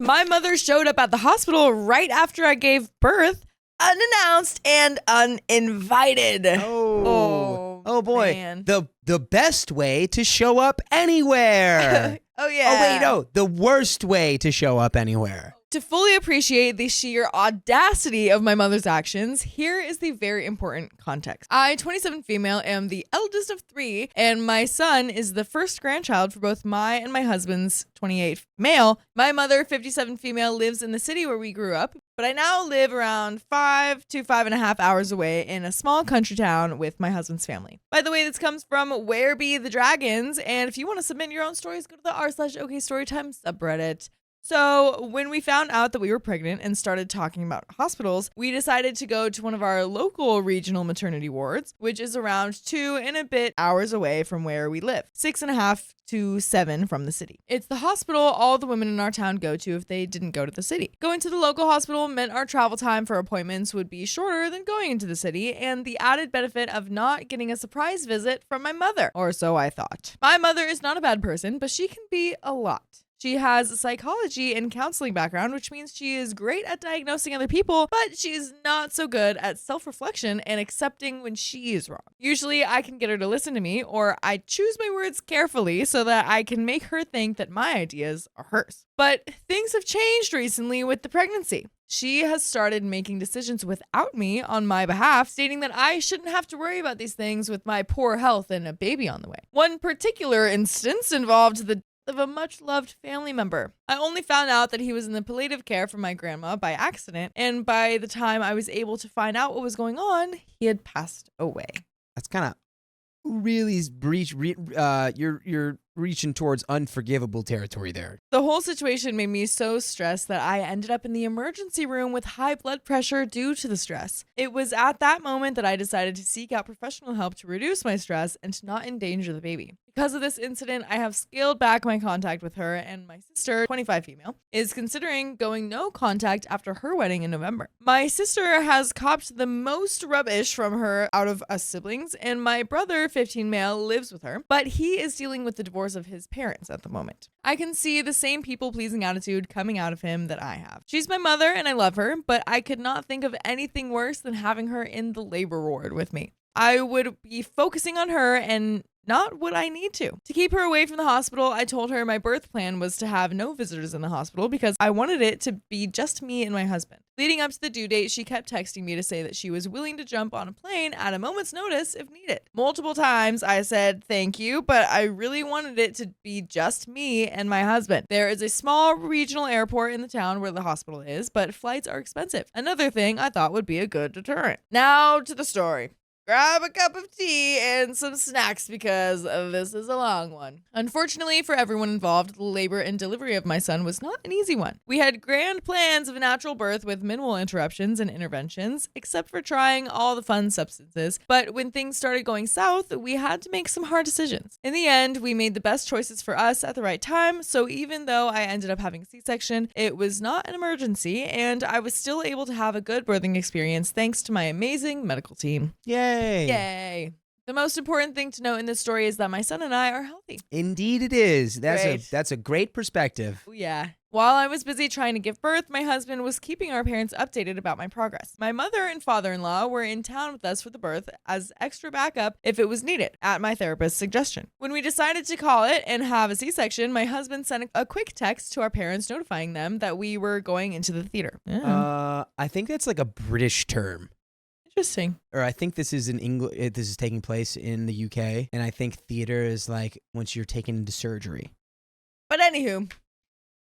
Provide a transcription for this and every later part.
My mother showed up at the hospital right after I gave birth, unannounced and uninvited. Oh boy. Man. The best way to show up anywhere. Oh, yeah. Oh, wait, no. The worst way to show up anywhere. To fully appreciate the sheer audacity of my mother's actions, here is the very important context. I, 27 female, am the eldest of 3, and my son is the first grandchild for both my and my husband's 28 male. My mother, 57 female, lives in the city where we grew up, but I now live around 5 to 5.5 hours away in a small country town with my husband's family. By the way, this comes from Where Be the Dragons, and if you want to submit your own stories, go to the r/OKStorytime subreddit. So when we found out that we were pregnant and started talking about hospitals, we decided to go to one of our local regional maternity wards, which is around 2 and a bit hours away from where we live, 6.5 to 7 from the city. It's the hospital all the women in our town go to if they didn't go to the city. Going to the local hospital meant our travel time for appointments would be shorter than going into the city, and the added benefit of not getting a surprise visit from my mother, or so I thought. My mother is not a bad person, but she can be a lot. She has a psychology and counseling background, which means she is great at diagnosing other people, but she's not so good at self-reflection and accepting when she is wrong. Usually I can get her to listen to me, or I choose my words carefully so that I can make her think that my ideas are hers. But things have changed recently with the pregnancy. She has started making decisions without me on my behalf, stating that I shouldn't have to worry about these things with my poor health and a baby on the way. One particular instance involved the of a much-loved family member. I only found out that he was in the palliative care for my grandma by accident, and by the time I was able to find out what was going on, he had passed away. That's kind of really you're reaching towards unforgivable territory there. The whole situation made me so stressed that I ended up in the emergency room with high blood pressure due to the stress. It was at that moment that I decided to seek out professional help to reduce my stress and to not endanger the baby. Because of this incident, I have scaled back my contact with her, and my sister, 25 female, is considering going no contact after her wedding in November. My sister has copped the most rubbish from her out of us siblings, and my brother, 15 male, lives with her, but he is dealing with the divorce of his parents at the moment. I can see the same people-pleasing attitude coming out of him that I have. She's my mother and I love her, but I could not think of anything worse than having her in the labor ward with me. I would be focusing on her and not what I need to. To keep her away from the hospital, I told her my birth plan was to have no visitors in the hospital because I wanted it to be just me and my husband. Leading up to the due date, she kept texting me to say that she was willing to jump on a plane at a moment's notice if needed. Multiple times I said thank you, but I really wanted it to be just me and my husband. There is a small regional airport in the town where the hospital is, but flights are expensive. Another thing I thought would be a good deterrent. Now to the story. Grab a cup of tea and some snacks because this is a long one. Unfortunately for everyone involved, the labor and delivery of my son was not an easy one. We had grand plans of a natural birth with minimal interruptions and interventions, except for trying all the fun substances. But when things started going south, we had to make some hard decisions. In the end, we made the best choices for us at the right time, so even though I ended up having a C-section, it was not an emergency, and I was still able to have a good birthing experience thanks to my amazing medical team. Yay! Yay. The most important thing to note in this story is that my son and I are healthy. Indeed it is. Great. That's a great perspective. Oh, yeah. While I was busy trying to give birth, my husband was keeping our parents updated about my progress. My mother and father-in-law were in town with us for the birth as extra backup if it was needed, at my therapist's suggestion. When we decided to call it and have a C-section, my husband sent a quick text to our parents notifying them that we were going into the theater. I think that's like a British term. Interesting. Or I think this is in England. This is taking place in the UK, and I think theater is like once you're taken into surgery. But anywho,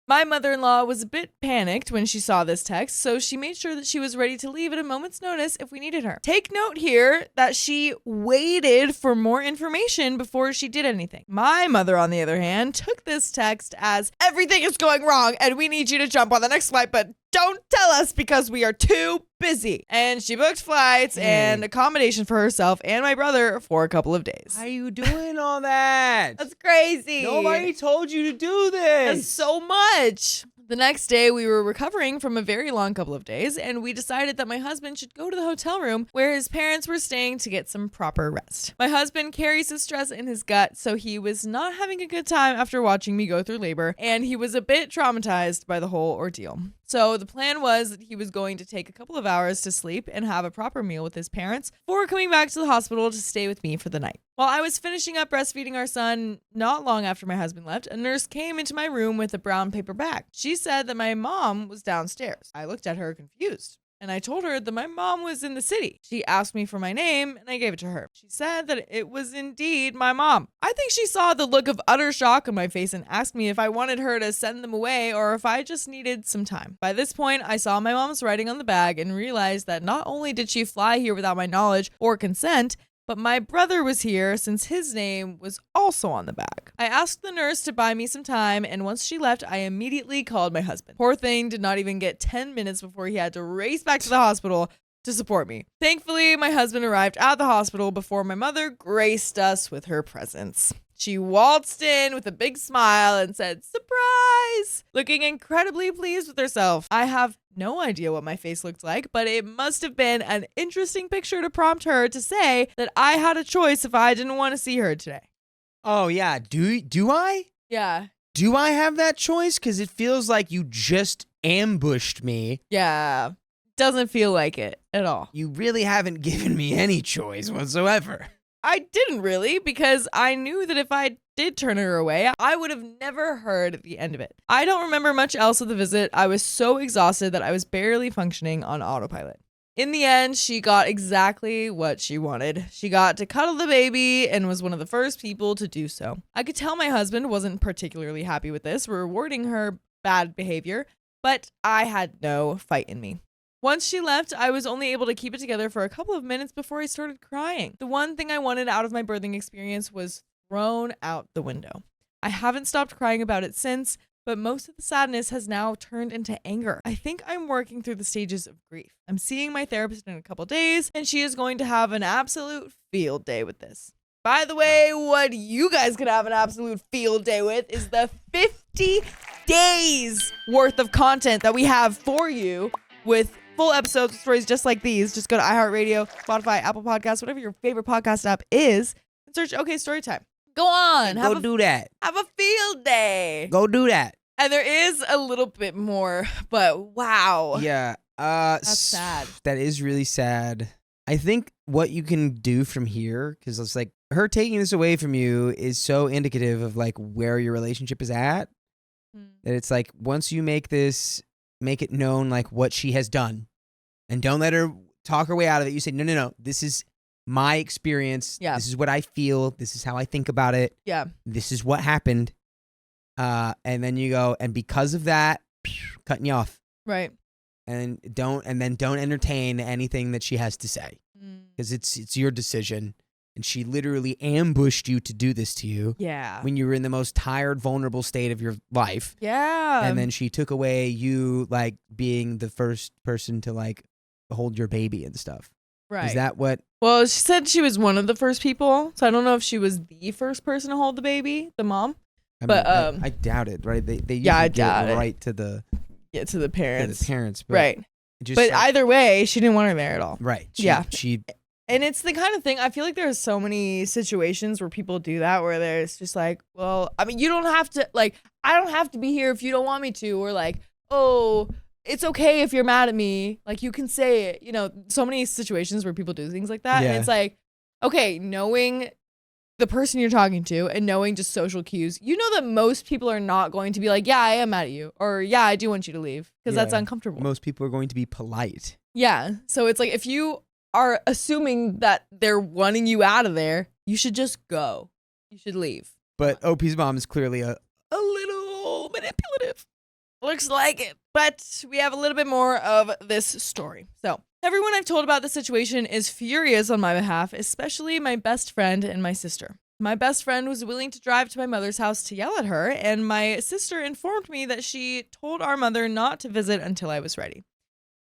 my mother-in-law was a bit panicked when she saw this text, so she made sure that she was ready to leave at a moment's notice if we needed her. Take note here that she waited for more information before she did anything. My mother, on the other hand, took this text as everything is going wrong and we need you to jump on the next flight, but don't tell us because we are too busy. And she booked flights and accommodation for herself and my brother for a couple of days. Why are you doing all that? That's crazy. Nobody told you to do this. That's so much. The next day, we were recovering from a very long couple of days, and we decided that my husband should go to the hotel room where his parents were staying to get some proper rest. My husband carries his stress in his gut, so he was not having a good time after watching me go through labor, and he was a bit traumatized by the whole ordeal. So the plan was that he was going to take a couple of hours to sleep and have a proper meal with his parents before coming back to the hospital to stay with me for the night. While I was finishing up breastfeeding our son, not long after my husband left, a nurse came into my room with a brown paper bag. She said that my mom was downstairs. I looked at her confused, and I told her that my mom was in the city. She asked me for my name, and I gave it to her. She said that it was indeed my mom. I think she saw the look of utter shock on my face and asked me if I wanted her to send them away or if I just needed some time. By this point, I saw my mom's writing on the bag and realized that not only did she fly here without my knowledge or consent, but my brother was here since his name was also on the bag. I asked the nurse to buy me some time, and once she left, I immediately called my husband. Poor thing did not even get 10 minutes before he had to race back to the hospital to support me. Thankfully, my husband arrived at the hospital before my mother graced us with her presence. She waltzed in with a big smile and said, "Surprise!" looking incredibly pleased with herself. I have no idea what my face looked like, but it must have been an interesting picture to prompt her to say that I had a choice if I didn't want to see her today. Oh, yeah. Do I? Yeah. Do I have that choice? Because it feels like you just ambushed me. Yeah. Doesn't feel like it at all. You really haven't given me any choice whatsoever. I didn't really, because I knew that if I did turn her away, I would have never heard the end of it. I don't remember much else of the visit. I was so exhausted that I was barely functioning on autopilot. In the end, she got exactly what she wanted. She got to cuddle the baby and was one of the first people to do so. I could tell my husband wasn't particularly happy with this, rewarding her bad behavior, but I had no fight in me. Once she left, I was only able to keep it together for a couple of minutes before I started crying. The one thing I wanted out of my birthing experience was thrown out the window. I haven't stopped crying about it since, but most of the sadness has now turned into anger. I think I'm working through the stages of grief. I'm seeing my therapist in a couple days, and she is going to have an absolute field day with this. By the way, what you guys could have an absolute field day with is the 50 days worth of content that we have for you with full episodes of stories just like these. Just go to iHeartRadio, Spotify, Apple Podcasts, whatever your favorite podcast app is, and search OK Storytime. Go on. Go do that. Have a field day. Go do that. And there is a little bit more, but wow. Yeah. That's sad. That is really sad. I think what you can do from here, because it's like her taking this away from you is so indicative of like where your relationship is at. That it's like once you make it known like what she has done, and don't let her talk her way out of it. You say, no, this is my experience. Yeah. This is what I feel. This is how I think about it. Yeah. This is what happened. And then you go, and because of that, cutting you off. Right. And don't entertain anything that she has to say. Because it's your decision. And she literally ambushed you to do this to you. Yeah. When you were in the most tired, vulnerable state of your life. Yeah. And then she took away you like being the first person to like hold your baby and stuff. Right. Is that what? Well, she said she was one of the first people. So I don't know if she was the first person to hold the baby, the mom. I but mean, I doubt it, right? They usually I give doubt it it. right to the parents. But right. Just But like, either way, she didn't want her there at all. right. She And it's the kind of thing, I feel like there's so many situations where people do that, where there's just like, well, I mean, you don't have to, like, I don't have to be here if you don't want me to, or like, oh, it's okay if you're mad at me, like, you can say it, you know, so many situations where people do things like that. Yeah. And it's like, okay, knowing the person you're talking to and knowing just social cues, you know that most people are not going to be like, yeah, I am mad at you, or yeah, I do want you to leave, because that's uncomfortable. Most people are going to be polite. Yeah. So it's like, if you are assuming that they're wanting you out of there, you should just go. You should leave. But OP's mom is clearly a little manipulative. Looks like it. But we have a little bit more of this story. So everyone I've told about the situation is furious on my behalf, especially my best friend and my sister. My best friend was willing to drive to my mother's house to yell at her, and my sister informed me that she told our mother not to visit until I was ready.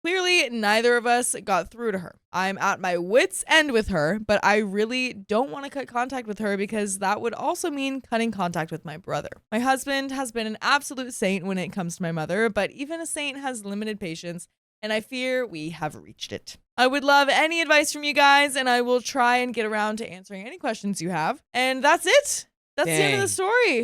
Clearly, neither of us got through to her. I'm at my wits' end with her, but I really don't want to cut contact with her because that would also mean cutting contact with my brother. My husband has been an absolute saint when it comes to my mother, but even a saint has limited patience, and I fear we have reached it. I would love any advice from you guys, and I will try and get around to answering any questions you have. And that's it. That's the end of the story.